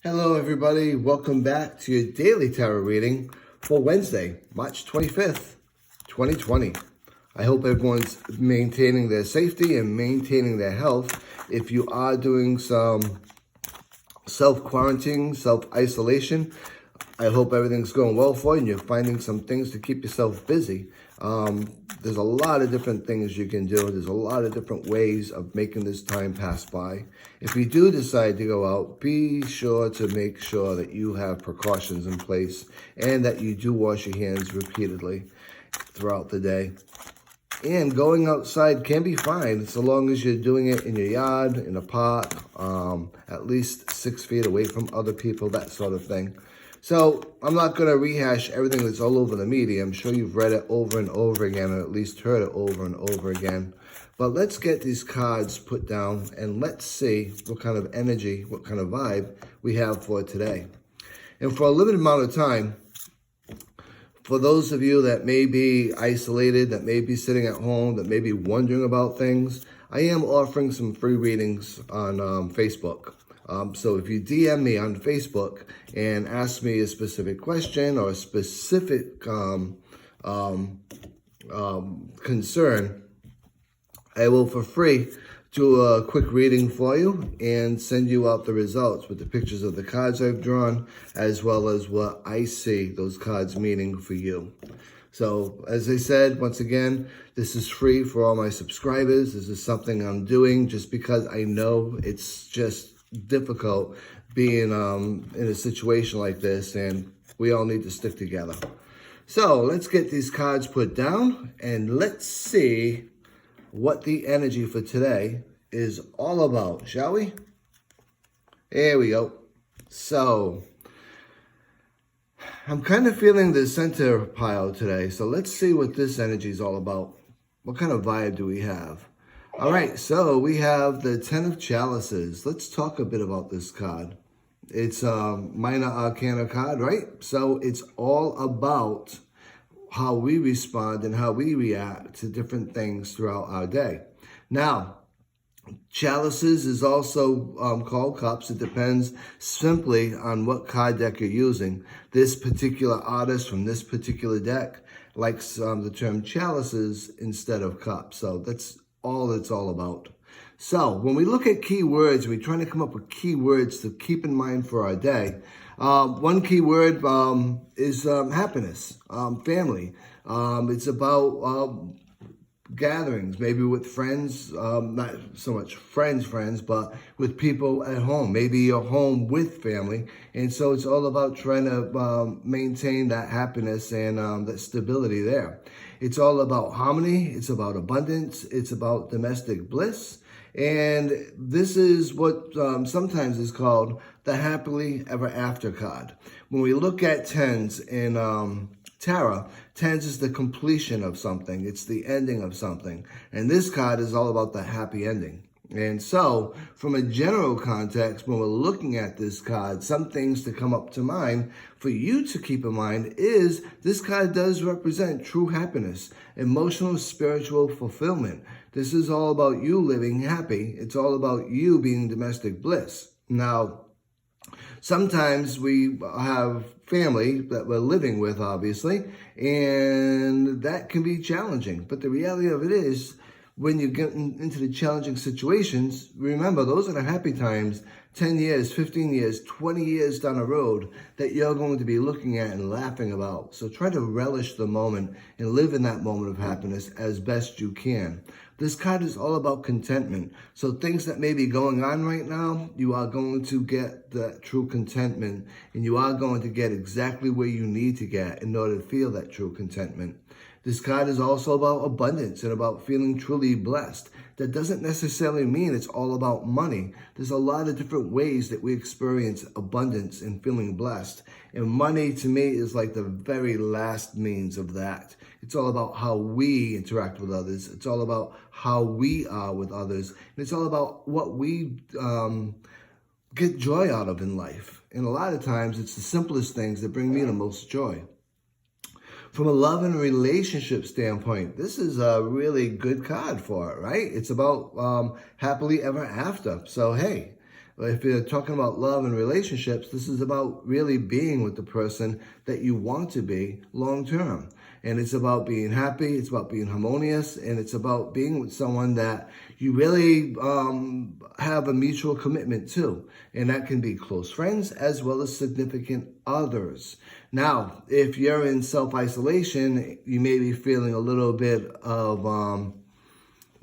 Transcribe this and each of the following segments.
Hello, everybody. Welcome back to your daily tarot reading for Wednesday, March 25th, 2020. I hope everyone's maintaining their safety and maintaining their health. If you are doing some self-quarantine, self-isolation, I hope everything's going well for you and you're finding some things to keep yourself busy. There's a lot of different things you can do. There's a lot of different ways of making this time pass by. If you do decide to go out, be sure to make sure that you have precautions in place and that you do wash your hands repeatedly throughout the day. And going outside can be fine so long as you're doing it in your yard, in a park, at least 6 feet away from other people, that sort of thing. So I'm not going to rehash everything that's all over the media. I'm sure you've read it over and over again, or at least heard it over and over again. But let's get these cards put down and let's see what kind of energy, what kind of vibe we have for today. And for a limited amount of time, for those of you that may be isolated, that may be sitting at home, that may be wondering about things, I am offering some free readings on Facebook. So if you DM me on Facebook and ask me a specific question or a specific concern, I will, for free, do a quick reading for you and send you out the results with the pictures of the cards I've drawn, as well as what I see those cards meaning for you. So, as I said, once again, this is free for all my subscribers. This is something I'm doing just because I know it's just difficult being in a situation like this, and we all need to stick together. So, let's get these cards put down, and let's see what the energy for today is all about, shall we? There we go. So, I'm kind of feeling the center pile today, so let's see what this energy is all about. What kind of vibe do we have? All right, so we have the Ten of Chalices. Let's talk a bit about this card. It's a minor arcana card, right? So it's all about how we respond and how we react to different things throughout our day. Now, chalices is also called cups. It depends simply on what card deck you're using. This particular artist from this particular deck likes the term chalices instead of cups. So that's all it's all about. So when we look at keywords, we're trying to come up with keywords to keep in mind for our day. One key word is happiness, family. It's about gatherings, maybe with friends, not so much friends, but with people at home. Maybe you're home with family. And so it's all about trying to maintain that happiness and that stability there. It's all about harmony. It's about abundance. It's about domestic bliss. And this is what sometimes is called the happily ever after card. When we look at tens in tarot, tens is the completion of something. It's the ending of something. And this card is all about the happy ending. And so, from a general context, when we're looking at this card, some things to come up to mind for you to keep in mind is this card does represent true happiness, emotional, spiritual fulfillment. This is all about you living happy. It's all about you being domestic bliss. Now, sometimes we have family that we're living with, obviously, and that can be challenging. But the reality of it is, when you get into the challenging situations, remember, those are the happy times 10 years, 15 years, 20 years down the road that you're going to be looking at and laughing about. So try to relish the moment and live in that moment of happiness as best you can. This card is all about contentment. So things that may be going on right now, you are going to get that true contentment, and you are going to get exactly where you need to get in order to feel that true contentment. This card is also about abundance and about feeling truly blessed. That doesn't necessarily mean it's all about money. There's a lot of different ways that we experience abundance and feeling blessed. And money, to me, is like the very last means of that. It's all about how we interact with others. It's all about how we are with others. And it's all about what we get joy out of in life. And a lot of times, it's the simplest things that bring me the most joy. From a love and relationship standpoint, this is a really good card for it, right? It's about happily ever after. So, hey, If you're talking about love and relationships, this is about really being with the person that you want to be long term. And it's about being happy, it's about being harmonious, and it's about being with someone that you really have a mutual commitment to. And that can be close friends as well as significant others. Now, if you're in self-isolation, you may be feeling a little bit of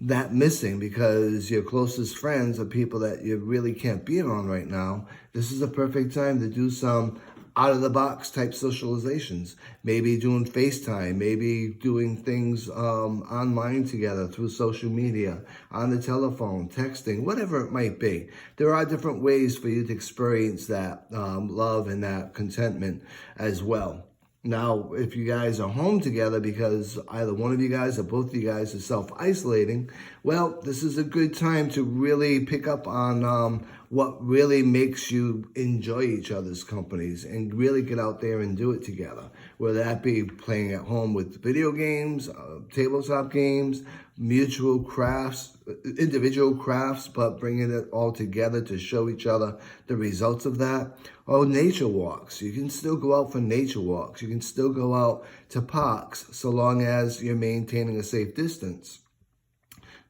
that missing because your closest friends are people that you really can't be around right now. This is a perfect time to do some out-of-the-box type socializations. Maybe doing FaceTime, maybe doing things online together through social media, on the telephone, texting, whatever it might be. There are different ways for you to experience that love and that contentment as well. Now, if you guys are home together because either one of you guys or both of you guys are self-isolating, well, this is a good time to really pick up on what really makes you enjoy each other's companies and really get out there and do it together. Whether that be playing at home with video games, tabletop games, mutual crafts, individual crafts, but bringing it all together to show each other the results of that. Or nature walks. You can still go out for nature walks. You can still go out to parks so long as you're maintaining a safe distance.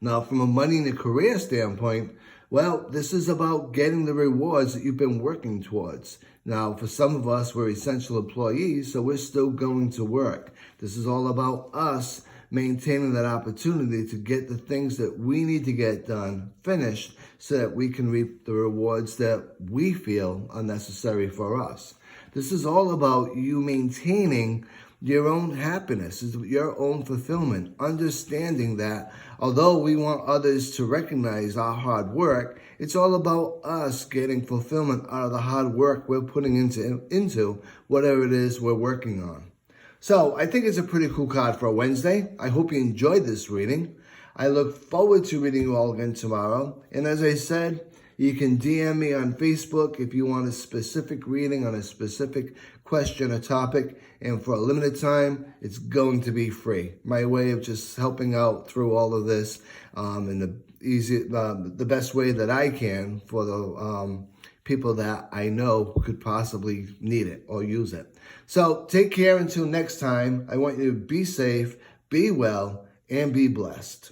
Now, from a money and a career standpoint, well, this is about getting the rewards that you've been working towards. Now, for some of us, we're essential employees, so we're still going to work. This is all about us maintaining that opportunity to get the things that we need to get done finished so that we can reap the rewards that we feel are necessary for us. This is all about you maintaining your own happiness, your own fulfillment, understanding that although we want others to recognize our hard work, it's all about us getting fulfillment out of the hard work we're putting into whatever it is we're working on. So I think it's a pretty cool card for a Wednesday. I hope you enjoyed this reading. I look forward to reading you all again tomorrow. And as I said, you can DM me on Facebook if you want a specific reading on a specific question or topic. And for a limited time, it's going to be free. My way of just helping out through all of this in the best way that I can for the people that I know could possibly need it or use it. So take care until next time. I want you to be safe, be well, and be blessed.